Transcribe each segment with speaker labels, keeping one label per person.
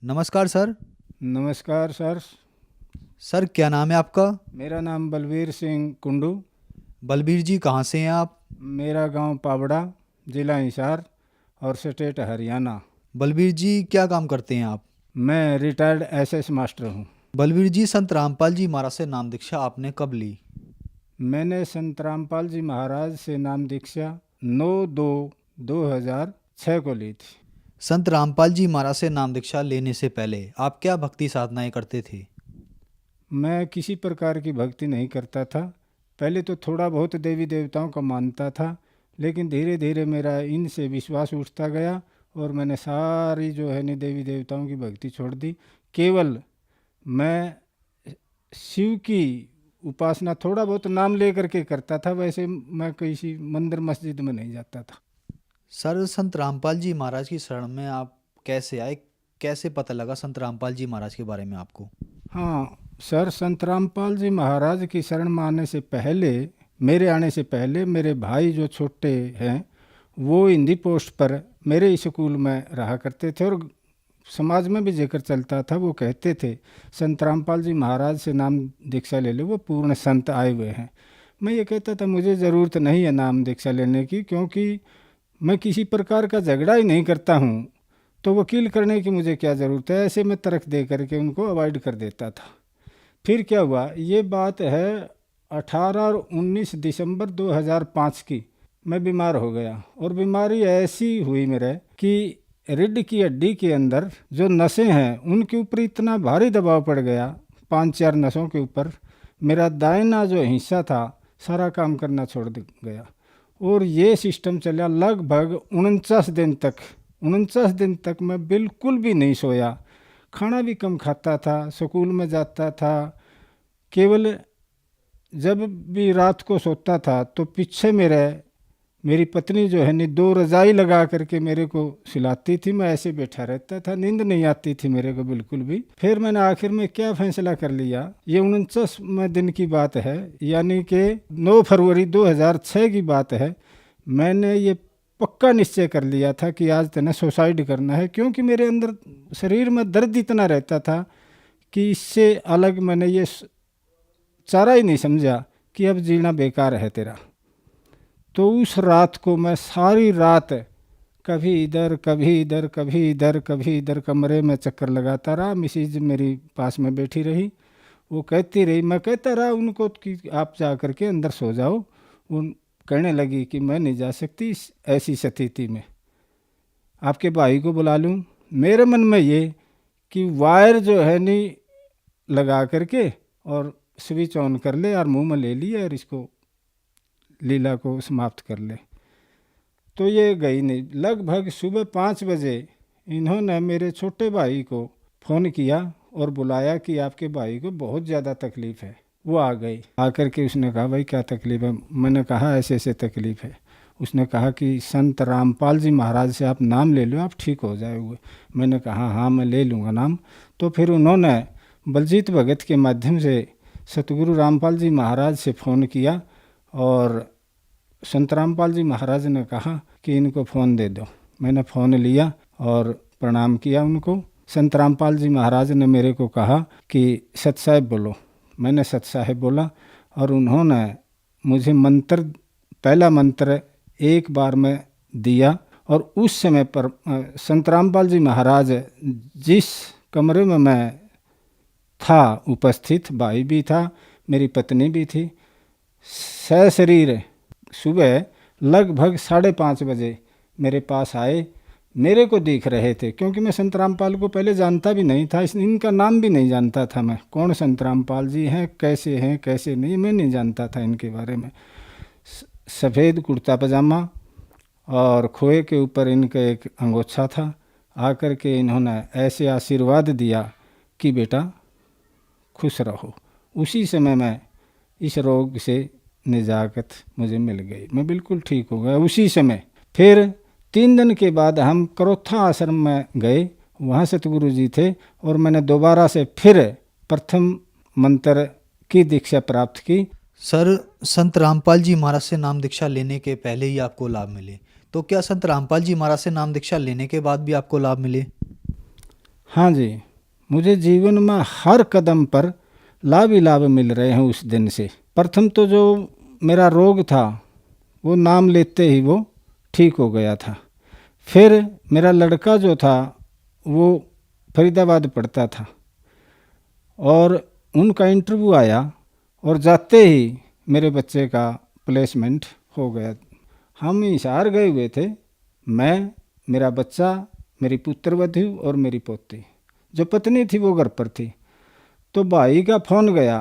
Speaker 1: नमस्कार सर।
Speaker 2: नमस्कार sir.
Speaker 1: Sir क्या नाम है आपका?
Speaker 2: मेरा नाम बलवीर सिंह कुंडू।
Speaker 1: बलबीर जी कहाँ से हैं आप?
Speaker 2: मेरा गांव पावड़ा, जिला हिसार और स्टेट हरियाणा।
Speaker 1: बलबीर जी क्या काम करते हैं आप?
Speaker 2: मैं रिटायर्ड एसएस मास्टर हूं।
Speaker 1: बलबीर जी संत रामपाल जी महाराज से नाम दीक्षा आपने कब ली?
Speaker 2: मैंने संत रामपाल जी महाराज से नाम दीक्षा 9/2/2006 को ली थी।
Speaker 1: संत रामपाल जी महाराज से नाम दीक्षा लेने से पहले आप क्या भक्ति साधनाएं करते थे?
Speaker 2: मैं किसी प्रकार की भक्ति नहीं करता था। पहले तो थोड़ा बहुत देवी देवताओं का मानता था, लेकिन धीरे धीरे मेरा इनसे विश्वास उठता गया और मैंने सारी जो है नि देवी देवताओं की भक्ति छोड़ दी। केवल मैं शिव की उपासना थोड़ा बहुत नाम लेकर के करता था, वैसे मैं किसी मंदिर मस्जिद में नहीं जाता था।
Speaker 1: सर संत रामपाल जी महाराज की शरण में आप कैसे आए? कैसे पता लगा संत रामपाल जी महाराज के बारे में आपको?
Speaker 2: हाँ सर, संत रामपाल जी महाराज की शरण में आने से पहले, मेरे आने से पहले मेरे भाई जो छोटे हैं वो हिंदी पोस्ट पर मेरे ही स्कूल में रहा करते थे और समाज में भी जिक्र चलता था। वो कहते थे संत रामपाल जी महाराज से नाम दीक्षा ले लो, वो पूर्ण संत आए हुए हैं। मैं ये कहता था मुझे ज़रूरत नहीं है नाम दीक्षा लेने की, क्योंकि मैं किसी प्रकार का झगड़ा ही नहीं करता हूँ, तो वकील करने की मुझे क्या ज़रूरत है। ऐसे मैं तर्क दे करके उनको अवॉइड कर देता था। फिर क्या हुआ, ये बात है 18 और 19 दिसंबर 2005 की। मैं बीमार हो गया और बीमारी ऐसी हुई मेरे कि रीढ़ की हड्डी के अंदर जो नसें हैं उनके ऊपर इतना भारी दबाव पड़ गया, 5-4 नसों के ऊपर। मेरा दाहिना जो हिस्सा था सारा काम करना छोड़ गया और ये सिस्टम चला लगभग 49 दिन तक मैं बिल्कुल भी नहीं सोया, खाना भी कम खाता था, स्कूल में जाता था। केवल जब भी रात को सोता था तो पीछे मेरी पत्नी जो है नि 2 रजाई लगा करके मेरे को सिलाती थी। मैं ऐसे बैठा रहता था, नींद नहीं आती थी मेरे को बिल्कुल भी। फिर मैंने आखिर में क्या फैसला कर लिया, ये 49वें दिन की बात है, यानी कि 9 फरवरी 2006 की बात है। मैंने ये पक्का निश्चय कर लिया था कि आज तने सुसाइड करना है, क्योंकि मेरे अंदर शरीर में दर्द इतना रहता था कि इससे अलग मैंने ये चारा ही नहीं समझा कि अब जीना बेकार है तेरा। तो उस रात को मैं सारी रात कभी इधर कभी इधर कभी इधर कभी इधर कमरे में चक्कर लगाता रहा। मिसिज मेरी पास में बैठी रही, वो कहती रही, मैं कहता रहा उनको कि आप जा कर के अंदर सो जाओ। उन कहने लगी कि मैं नहीं जा सकती ऐसी स्थिति में, आपके भाई को बुला लूँ। मेरे मन में ये कि वायर जो है नहीं लगा करके और स्विच ऑन कर ले और मुंह में ले लिए और इसको लीला को समाप्त कर ले। तो ये गई नहीं। लगभग सुबह 5 बजे इन्होंने मेरे छोटे भाई को फ़ोन किया और बुलाया कि आपके भाई को बहुत ज़्यादा तकलीफ़ है। वो आ गई, आकर के उसने कहा भाई क्या तकलीफ़ है। मैंने कहा ऐसे ऐसे तकलीफ़ है। उसने कहा कि संत रामपाल जी महाराज से आप नाम ले लो, आप ठीक हो जाओगे। मैंने कहा हाँ मैं ले लूँगा नाम। तो फिर उन्होंने बलजीत भगत के माध्यम से सतगुरु रामपाल जी महाराज से फ़ोन किया और संत रामपाल जी महाराज ने कहा कि इनको फ़ोन दे दो। मैंने फ़ोन लिया और प्रणाम किया उनको। संत रामपाल जी महाराज ने मेरे को कहा कि सत साहिब बोलो। मैंने सत साहिब बोला और उन्होंने मुझे मंत्र, पहला मंत्र एक बार में दिया। और उस समय पर संत रामपाल जी महाराज जिस कमरे में मैं था उपस्थित, भाई भी था, मेरी पत्नी भी थी, सशरीर सुबह लगभग 5:30 बजे मेरे पास आए। मेरे को देख रहे थे, क्योंकि मैं संत रामपाल को पहले जानता भी नहीं था, इनका नाम भी नहीं जानता था मैं, कौन संत रामपाल जी हैं कैसे नहीं, मैं नहीं जानता था इनके बारे में। सफ़ेद कुर्ता पजामा और खोए के ऊपर इनका एक अंगोछा था। आकर के इन्होंने ऐसे आशीर्वाद दिया कि बेटा खुश रहो। उसी समय मैं इस रोग से निजात मुझे मिल गई, मैं बिल्कुल ठीक हो गया उसी समय। फिर 3 दिन के बाद हम करोथा आश्रम में गए, वहाँ सतगुरु जी थे और मैंने दोबारा से फिर प्रथम मंत्र की दीक्षा प्राप्त की।
Speaker 1: सर संत रामपाल जी महाराज से नाम दीक्षा लेने के पहले ही आपको लाभ मिले, तो क्या संत रामपाल जी महाराज से नाम दीक्षा लेने के बाद भी आपको लाभ मिले?
Speaker 2: हाँ जी, मुझे जीवन में हर कदम पर लाभ ही लाभ मिल रहे हैं उस दिन से। प्रथम तो जो मेरा रोग था वो नाम लेते ही वो ठीक हो गया था। फिर मेरा लड़का जो था वो फरीदाबाद पढ़ता था और उनका इंटरव्यू आया और जाते ही मेरे बच्चे का प्लेसमेंट हो गया। हम हिसार गए हुए थे, मैं, मेरा बच्चा, मेरी पुत्रवधू और मेरी पोती। जो पत्नी थी वो घर पर थी। तो भाई का फ़ोन गया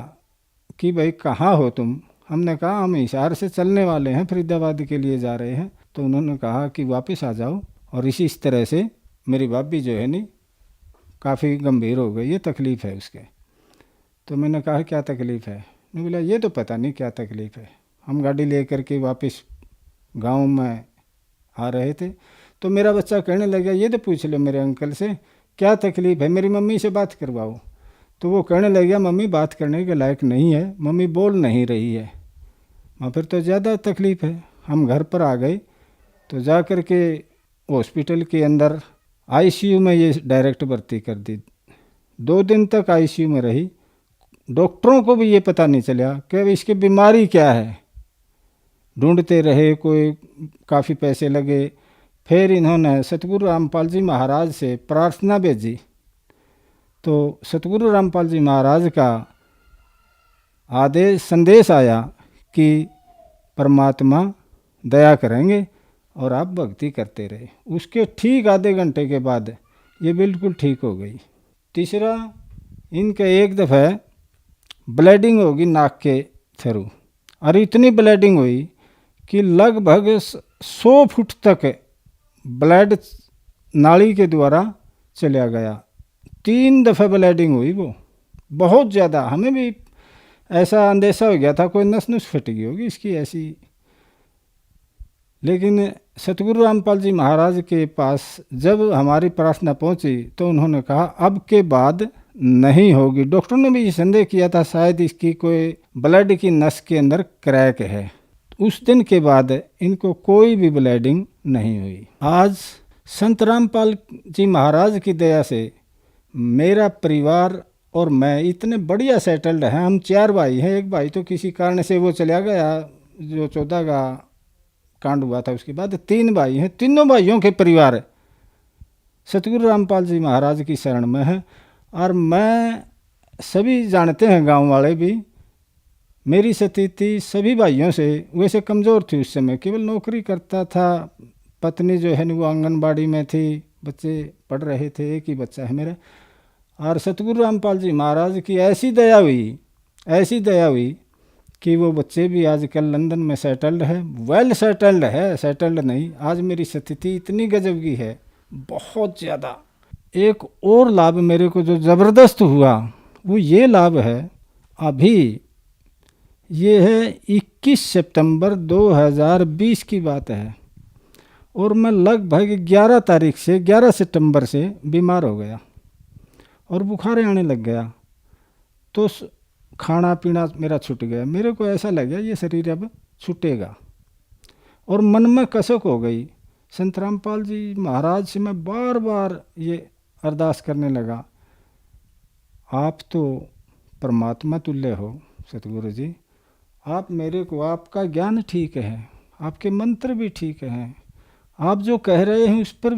Speaker 2: कि भाई कहाँ हो तुम। हमने कहा हम हिसार से चलने वाले हैं, फरीदाबाद के लिए जा रहे हैं। तो उन्होंने कहा कि वापस आ जाओ। और इस तरह से मेरी भाभी जो है नी काफ़ी गंभीर हो गई, ये तकलीफ़ है उसके। तो मैंने कहा क्या तकलीफ़ है। नहीं, बोला ये तो पता नहीं क्या तकलीफ़ है। हम गाड़ी ले करके वापस गांव में आ रहे थे तो मेरा बच्चा कहने लगा ये तो पूछ लो मेरे अंकल से क्या तकलीफ़ है, मेरी मम्मी से बात करवाओ। तो वो कहने लगा मम्मी बात करने के लायक नहीं है, मम्मी बोल नहीं रही है। मैं फिर तो ज़्यादा तकलीफ़ है। हम घर पर आ गए तो जा कर के हॉस्पिटल के अंदर आईसीयू में ये डायरेक्ट भर्ती कर दी। 2 दिन तक आईसीयू में रही। डॉक्टरों को भी ये पता नहीं चला कि इसकी बीमारी क्या है। ढूंढते रहे, कोई काफ़ी पैसे लगे। फिर इन्होंने सतगुरु रामपाल जी महाराज से प्रार्थना भेजी। तो सतगुरु रामपाल जी महाराज का आदेश संदेश आया कि परमात्मा दया करेंगे और आप भक्ति करते रहे। उसके ठीक आधे घंटे के बाद ये बिल्कुल ठीक हो गई। तीसरा, इनके एक दफ़ा ब्लीडिंग होगी नाक के थ्रू, और इतनी ब्लीडिंग हुई कि लगभग 100 फुट तक ब्लड नाली के द्वारा चला गया। 3 दफ़ा ब्लीडिंग हुई, वो बहुत ज़्यादा। हमें भी ऐसा अंदेशा हो गया था कोई नस नुस फट गई होगी इसकी ऐसी। लेकिन सतगुरु रामपाल जी महाराज के पास जब हमारी प्रार्थना पहुंची तो उन्होंने कहा अब के बाद नहीं होगी। डॉक्टर ने भी ये संदेह किया था शायद इसकी कोई ब्लड की नस के अंदर क्रैक है। उस दिन के बाद इनको कोई भी ब्लीडिंग नहीं हुई। आज संत रामपाल जी महाराज की दया से मेरा परिवार और मैं इतने बढ़िया सेटल्ड हैं। हम 4 भाई हैं। एक भाई तो किसी कारण से वो चला गया, जो 14 का कांड हुआ था उसके बाद। 3 भाई हैं। तीनों भाइयों के परिवार सतगुरु रामपाल जी महाराज की शरण में है। और मैं, सभी जानते हैं गांव वाले भी, मेरी स्थिति सभी भाइयों से वैसे कमज़ोर थी। उस समय केवल नौकरी करता था, पत्नी जो है वो आंगनबाड़ी में थी, बच्चे पढ़ रहे थे, एक ही बच्चा है मेरा। और सतगुरु रामपाल जी महाराज की ऐसी दया हुई कि वो बच्चे भी आजकल लंदन में सेटल्ड है, वेल सेटल्ड है, सेटल्ड नहीं। आज मेरी स्थिति इतनी गजब की है, बहुत ज़्यादा। एक और लाभ मेरे को जो ज़बरदस्त हुआ वो ये लाभ है, अभी ये है 21 सितंबर 2020 की बात है। और मैं लगभग 11 सितंबर से बीमार हो गया और बुखार आने लग गया। तो खाना पीना मेरा छूट गया। मेरे को ऐसा लगा ये शरीर अब छूटेगा। और मन में कसक हो गई। संत रामपाल जी महाराज से मैं बार बार ये अरदास करने लगा, आप तो परमात्मा तुल्य हो सतगुरु जी, आप मेरे को, आपका ज्ञान ठीक है, आपके मंत्र भी ठीक हैं, आप जो कह रहे हैं उस पर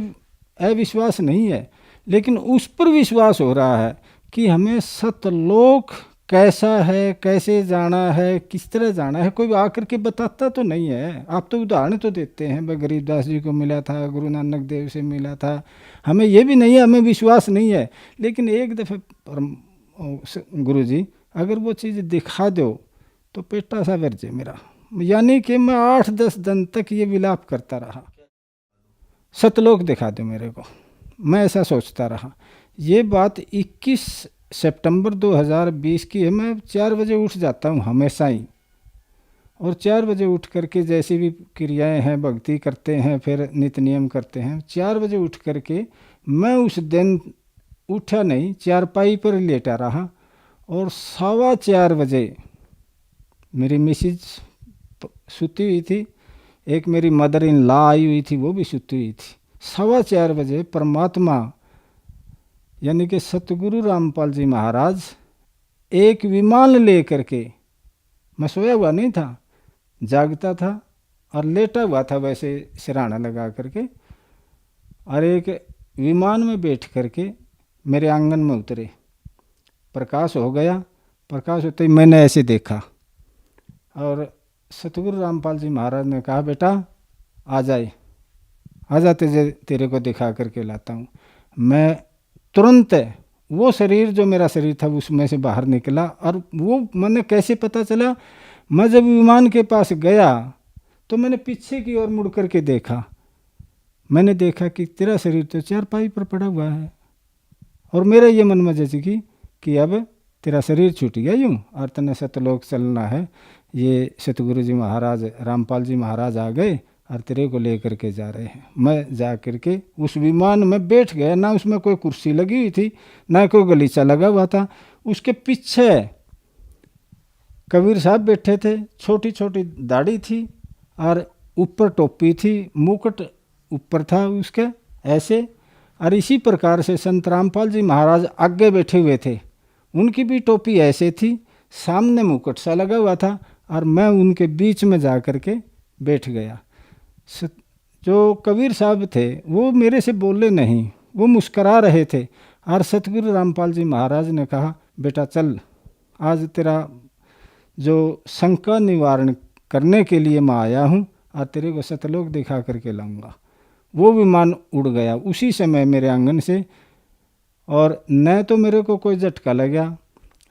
Speaker 2: अविश्वास नहीं है, लेकिन उस पर विश्वास हो रहा है कि हमें सतलोक कैसा है, कैसे जाना है, किस तरह जाना है। कोई आकर के बताता तो नहीं है। आप तो उदाहरण तो देते हैं, भाई गरीबदास जी को मिला था, गुरु नानक देव से मिला था। हमें ये भी नहीं है, हमें विश्वास नहीं है। लेकिन एक दफ़े गुरु जी अगर वो चीज़ दिखा दो तो पेटा सा वर्जे मेरा। यानी कि मैं 8-10 दिन तक ये विलाप करता रहा, सतलोक दिखा दो मेरे को। मैं ऐसा सोचता रहा। ये बात 21 सितंबर 2020 की है। मैं 4 बजे उठ जाता हूँ हमेशा ही, और 4 बजे उठ करके जैसी भी क्रियाएं हैं, भक्ति करते हैं, फिर नित्य नियम करते हैं। 4 बजे उठ करके मैं उस दिन उठा नहीं, चारपाई पर लेटा रहा। और 4:15 बजे मेरी मिसेज सुती हुई थी, एक मेरी मदर इन लॉ आई हुई थी, वो भी सुती हुई थी। 4:15 बजे परमात्मा यानी कि सतगुरु रामपाल जी महाराज एक विमान लेकर के, मैं सोया हुआ नहीं था, जागता था और लेटा हुआ था वैसे सिरहाना लगा करके, और एक विमान में बैठ करके मेरे आंगन में उतरे। प्रकाश हो गया, प्रकाश होते ही मैंने ऐसे देखा और सतगुरु रामपाल जी महाराज ने कहा, बेटा आ जाए, आ जा, तेरे को दिखा करके लाता हूँ। मैं तुरंत वो शरीर जो मेरा शरीर था उसमें से बाहर निकला। और वो मैंने कैसे पता चला, मैं जब विमान के पास गया तो मैंने पीछे की ओर मुड़ करके देखा। मैंने देखा कि तेरा शरीर तो चारपाई पर पड़ा हुआ है, और मेरा ये मन में जैसे कि अब तेरा शरीर छूट गया यूँ और तने सतलोक चलना है। ये सतगुरु जी महाराज रामपाल जी महाराज आ गए और तेरे को ले करके जा रहे हैं। मैं जा करके उस विमान में बैठ गया। ना उसमें कोई कुर्सी लगी हुई थी, ना कोई गलीचा लगा हुआ था। उसके पीछे कबीर साहब बैठे थे, छोटी छोटी दाढ़ी थी और ऊपर टोपी थी, मुकुट ऊपर था उसके ऐसे। और इसी प्रकार से संत रामपाल जी महाराज आगे बैठे हुए थे, उनकी भी टोपी ऐसे थी, सामने मुकुट सा लगा हुआ था, और मैं उनके बीच में जा कर के बैठ गया। जो कबीर साहब थे वो मेरे से बोले नहीं, वो मुस्करा रहे थे। और सतगुरु रामपाल जी महाराज ने कहा, बेटा चल, आज तेरा जो शंका निवारण करने के लिए मैं आया हूँ और तेरे को सतलोक दिखा करके लाऊंगा। वो विमान उड़ गया उसी समय मेरे आंगन से, और न तो मेरे को कोई झटका लगा,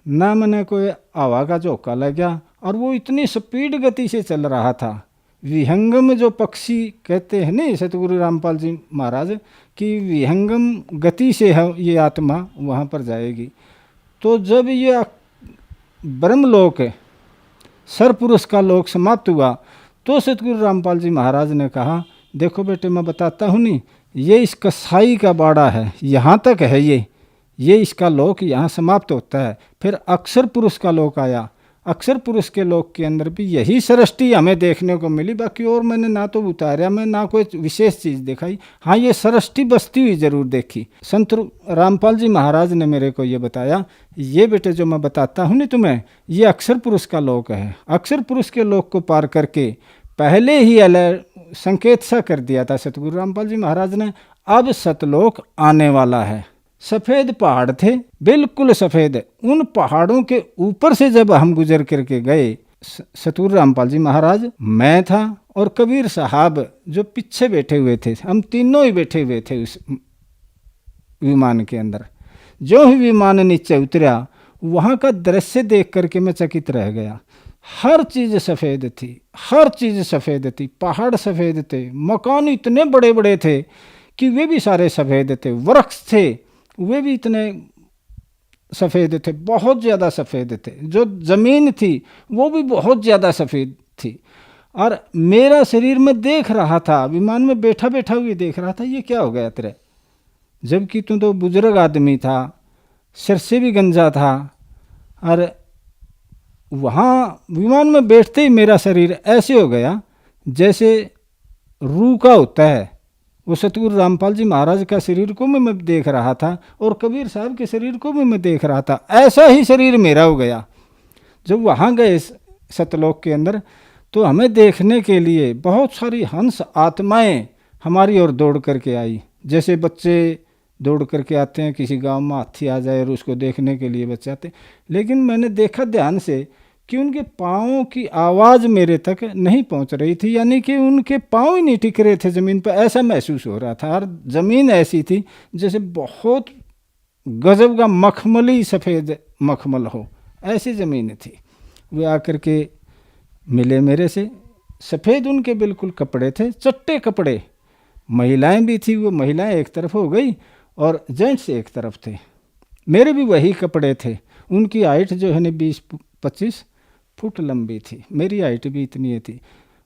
Speaker 2: ना मैंने कोई हवा का झोंका लगा, और वो इतनी स्पीड गति से चल रहा था। विहंगम जो पक्षी कहते हैं नहीं सतगुरु रामपाल जी महाराज कि विहंगम गति से है ये आत्मा वहाँ पर जाएगी। तो जब ये ब्रह्मलोक सरपुरुष का लोक समाप्त हुआ तो सतगुरु रामपाल जी महाराज ने कहा, देखो बेटे मैं बताता हूँ नहीं, ये इस कसाई का बाड़ा है, यहाँ तक है ये इसका लोक यहाँ समाप्त होता है। फिर अक्षर पुरुष का लोक आया। अक्षर पुरुष के लोक के अंदर भी यही सृष्टि हमें देखने को मिली। बाकी और मैंने ना तो उतारा, मैं ना कोई विशेष चीज़ दिखाई। हाँ, ये सृष्टि बसती हुई जरूर देखी। संत रामपाल जी महाराज ने मेरे को ये बताया, ये बेटे जो मैं बताता हूँ नहीं तुम्हें, ये अक्षर पुरुष का लोक है। अक्षर पुरुष के लोक को पार करके पहले ही संकेत सा कर दिया था सतगुरु रामपाल जी महाराज ने, अब सतलोक आने वाला है। सफ़ेद पहाड़ थे, बिल्कुल सफ़ेद। उन पहाड़ों के ऊपर से जब हम गुजर करके गए, सतगुरु रामपाल जी महाराज, मैं था और कबीर साहब जो पीछे बैठे हुए थे, हम तीनों ही बैठे हुए थे उस विमान के अंदर। जो ही विमान नीचे उतरा वहाँ का दृश्य देख करके मैं चकित रह गया। हर चीज़ सफ़ेद थी, हर चीज़ सफ़ेद थी। पहाड़ सफ़ेद थे, मकान इतने बड़े बड़े थे कि वे भी सारे सफ़ेद थे। वृक्ष थे, वे भी इतने सफ़ेद थे, बहुत ज़्यादा सफ़ेद थे। जो ज़मीन थी वो भी बहुत ज़्यादा सफ़ेद थी। और मेरा शरीर में देख रहा था, विमान में बैठा बैठा हुए देख रहा था, ये क्या हो गया तेरे, जबकि तू तो बुजुर्ग आदमी था, सिर से भी गंजा था। और वहाँ विमान में बैठते ही मेरा शरीर ऐसे हो गया जैसे रूह का होता है। वो सतगुरु रामपाल जी महाराज का शरीर को भी मैं देख रहा था और कबीर साहब के शरीर को भी मैं देख रहा था। ऐसा ही शरीर मेरा हो गया। जब वहाँ गए सतलोक के अंदर तो हमें देखने के लिए बहुत सारी हंस आत्माएं हमारी ओर दौड़ करके आई। जैसे बच्चे दौड़ करके आते हैं, किसी गांव में हाथी आ जाए और उसको देखने के लिए बच्चे आते। लेकिन मैंने देखा ध्यान से कि उनके पाँवों की आवाज़ मेरे तक नहीं पहुंच रही थी, यानी कि उनके पाँव ही नहीं टिक रहे थे ज़मीन पर, ऐसा महसूस हो रहा था। और ज़मीन ऐसी थी जैसे बहुत गजब का मखमली सफ़ेद मखमल हो, ऐसी ज़मीन थी। वे आकर के मिले मेरे से, सफ़ेद उनके बिल्कुल कपड़े थे, चट्टे कपड़े। महिलाएं भी थी, वो महिलाएं एक तरफ हो गई और जेंट्स एक तरफ थे। मेरे भी वही कपड़े थे। उनकी हाइट जो है ना 20-25 फुट लंबी थी, मेरी हाइट भी इतनी थी।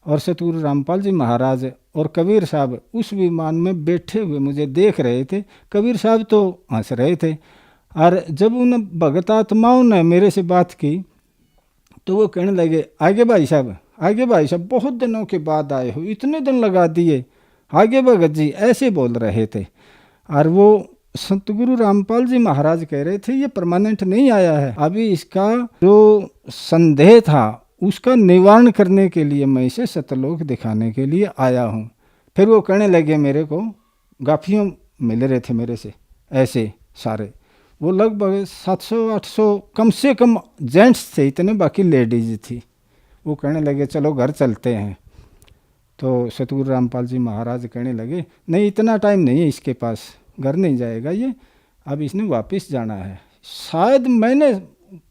Speaker 2: और सतगुरु रामपाल जी महाराज और कबीर साहब उस विमान में बैठे हुए मुझे देख रहे थे। कबीर साहब तो हंस रहे थे। और जब उन भगत आत्माओं ने मेरे से बात की तो वो कहने लगे, आगे भाई साहब, आगे भाई साहब, बहुत दिनों के बाद आए हो, इतने दिन लगा दिए, आगे भगत जी, ऐसे बोल रहे थे। और वो संत गुरु रामपाल जी महाराज कह रहे थे ये परमानेंट नहीं आया है, अभी इसका जो संदेह था उसका निवारण करने के लिए मैं इसे सतलोक दिखाने के लिए आया हूँ। फिर वो कहने लगे, मेरे को गाफियों मिल रहे थे मेरे से ऐसे सारे, वो लगभग 700-800 कम से कम जेंट्स थे इतने, बाकी लेडीज थी। वो कहने लगे चलो घर चलते हैं। तो सतगुरु रामपाल जी महाराज कहने लगे नहीं, इतना टाइम नहीं है इसके पास, घर नहीं जाएगा ये, अब इसने वापस जाना है। शायद मैंने,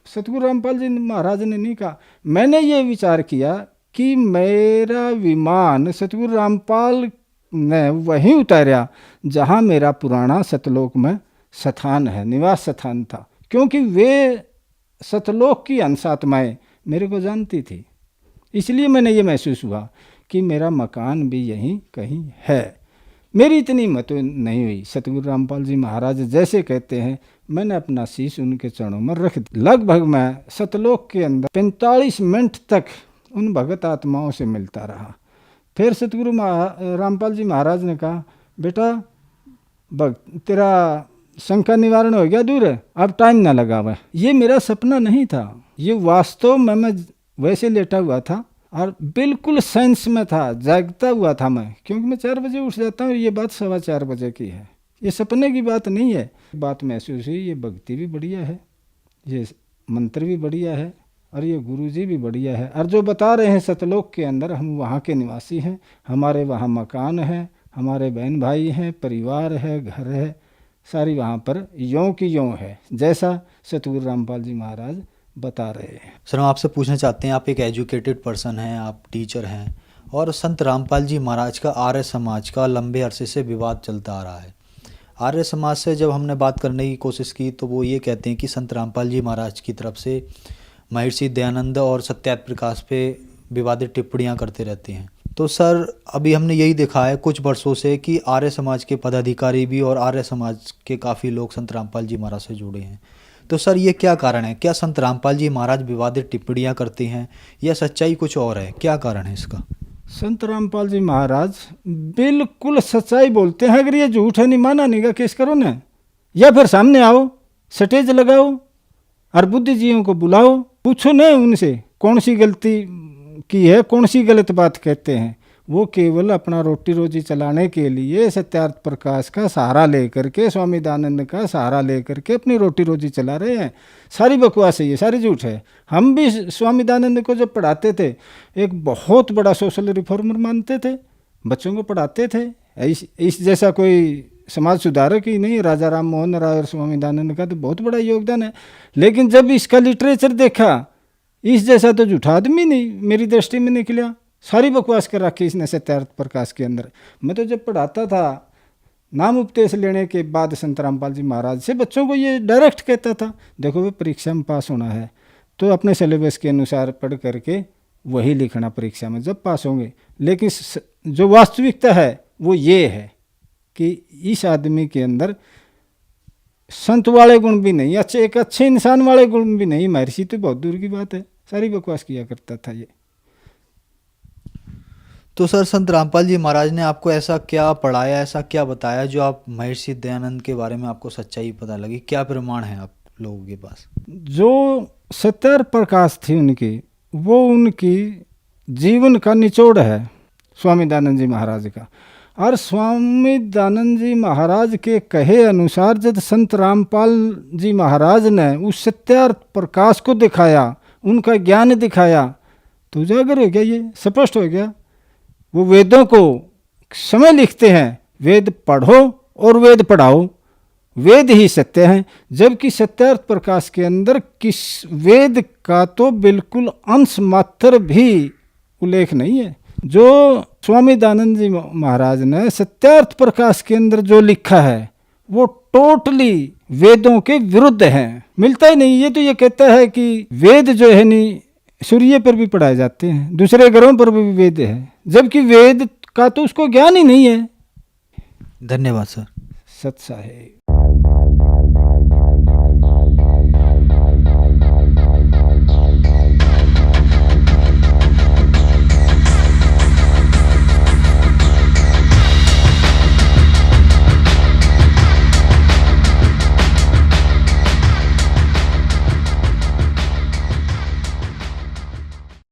Speaker 2: सतगुरु रामपाल जी महाराज ने नहीं कहा, मैंने ये विचार किया कि मेरा विमान सतगुरु रामपाल ने वहीं उतारा जहाँ मेरा पुराना सतलोक में स्थान है, निवास स्थान था, क्योंकि वे सतलोक की अंशात्माएँ मेरे को जानती थी। इसलिए मैंने ये महसूस हुआ कि मेरा मकान भी यहीं कहीं है। मेरी इतनी हिम्मत नहीं हुई, सतगुरु रामपाल जी महाराज जैसे कहते हैं, मैंने अपना शीश उनके चरणों में रख दिया। लगभग मैं सतलोक के अंदर 45 मिनट तक उन भगत आत्माओं से मिलता रहा। फिर सतगुरु रामपाल जी महाराज ने कहा, बेटा तेरा शंका निवारण हो गया दूर, अब टाइम ना लगा हुआ। ये मेरा सपना नहीं था, ये वास्तव में मैं वैसे लेटा हुआ था और बिल्कुल साइंस में था, जागता हुआ था मैं, क्योंकि मैं 4 बजे उठ जाता हूँ। ये बात 4:15 बजे की है, ये सपने की बात नहीं है। बात महसूस हुई, ये भक्ति भी बढ़िया है, ये मंत्र भी बढ़िया है, और ये गुरु जी भी बढ़िया है। और जो बता रहे हैं सतलोक के अंदर हम वहाँ के निवासी हैं, हमारे वहाँ मकान है, हमारे बहन भाई हैं, परिवार है, घर है, सारी वहाँ पर यों की यों है जैसा सतगुरु रामपाल जी महाराज बता रहे हैं।
Speaker 1: सर, हम आपसे पूछना चाहते हैं, आप एक एजुकेटेड पर्सन हैं, आप टीचर हैं, और संत रामपाल जी महाराज का आर्य समाज का लंबे अरसे से विवाद चलता आ रहा है। आर्य समाज से जब हमने बात करने की कोशिश की तो वो ये कहते हैं कि संत रामपाल जी महाराज की तरफ से महर्षि दयानंद और सत्यार्थ प्रकाश पे विवादित टिप्पणियाँ करते रहते हैं। तो सर, अभी हमने यही देखा है कुछ वर्षों से कि आर्य समाज के पदाधिकारी भी और आर्य समाज के काफ़ी लोग संत रामपाल जी महाराज से जुड़े हैं। तो सर, ये क्या कारण है? क्या संत रामपाल जी महाराज विवादित टिप्पणियाँ करते हैं या सच्चाई कुछ और है? क्या कारण है इसका?
Speaker 2: संत रामपाल जी महाराज बिल्कुल सच्चाई बोलते हैं। अगर ये झूठ है, नहीं माना नहीं का केस करो ना, या फिर सामने आओ, स्टेज लगाओ और बुद्धिजीवियों को बुलाओ, पूछो ना उनसे कौन सी गलती की है, कौन सी गलत बात कहते हैं। वो केवल अपना रोटी रोजी चलाने के लिए सत्यार्थ प्रकाश का सहारा लेकर के, स्वामी दयानंद का सहारा लेकर के अपनी रोटी रोजी चला रहे हैं। सारी बकवास है, ये सारी झूठ है। हम भी स्वामी दयानंद को जब पढ़ाते थे, एक बहुत बड़ा सोशल रिफॉर्मर मानते थे, बच्चों को पढ़ाते थे। इस जैसा कोई समाज सुधारक ही नहीं, राजा राम मोहन राय और स्वामी दयानंद का तो बहुत बड़ा योगदान है। लेकिन जब इसका लिटरेचर देखा, इस जैसा तो झूठा आदमी नहीं मेरी दृष्टि में निकला। सारी बकवास कर रखी इसने सत्यार्थ प्रकाश के अंदर। मैं तो जब पढ़ाता था, नाम उपदेश लेने के बाद संत रामपाल जी महाराज से बच्चों को ये डायरेक्ट कहता था, देखो वे परीक्षा में पास होना है तो अपने सिलेबस के अनुसार पढ़ करके वही लिखना परीक्षा में जब पास होंगे। लेकिन जो वास्तविकता है वो ये है कि इस आदमी के अंदर संत वाले गुण भी नहीं, एक अच्छे इंसान वाले गुण भी नहीं, महर्षि तो बहुत दूर की बात है। सारी बकवास किया करता था ये।
Speaker 1: तो सर, संत रामपाल जी महाराज ने आपको ऐसा क्या पढ़ाया, ऐसा क्या बताया जो आप महर्षि दयानंद के बारे में आपको सच्चाई पता लगी? क्या प्रमाण है आप लोगों के पास?
Speaker 2: जो सत्यार्थ प्रकाश थी उनकी, वो उनकी जीवन का निचोड़ है स्वामी दयानंद जी महाराज का। और स्वामी दयानंद जी महाराज के कहे अनुसार जब संत रामपाल जी महाराज ने उस सत्यार्थ प्रकाश को दिखाया, उनका ज्ञान दिखाया, तो उजागर हो गया, ये स्पष्ट हो गया। वो वेदों को समय लिखते हैं, वेद पढ़ो और वेद पढ़ाओ, वेद ही सत्य हैं। जबकि सत्यार्थ प्रकाश के अंदर किस वेद का तो बिल्कुल अंश मात्र भी उल्लेख नहीं है। जो स्वामी दयानंद जी महाराज ने सत्यार्थ प्रकाश के अंदर जो लिखा है वो टोटली वेदों के विरुद्ध है, मिलता ही नहीं। ये तो ये कहता है कि वेद जो है नहीं सूर्य पर भी पढ़ाए जाते हैं, दूसरे ग्रहों पर भी वेद है, जबकि वेद का तो उसको ज्ञान ही नहीं है।
Speaker 1: धन्यवाद सर।
Speaker 2: सत्य है।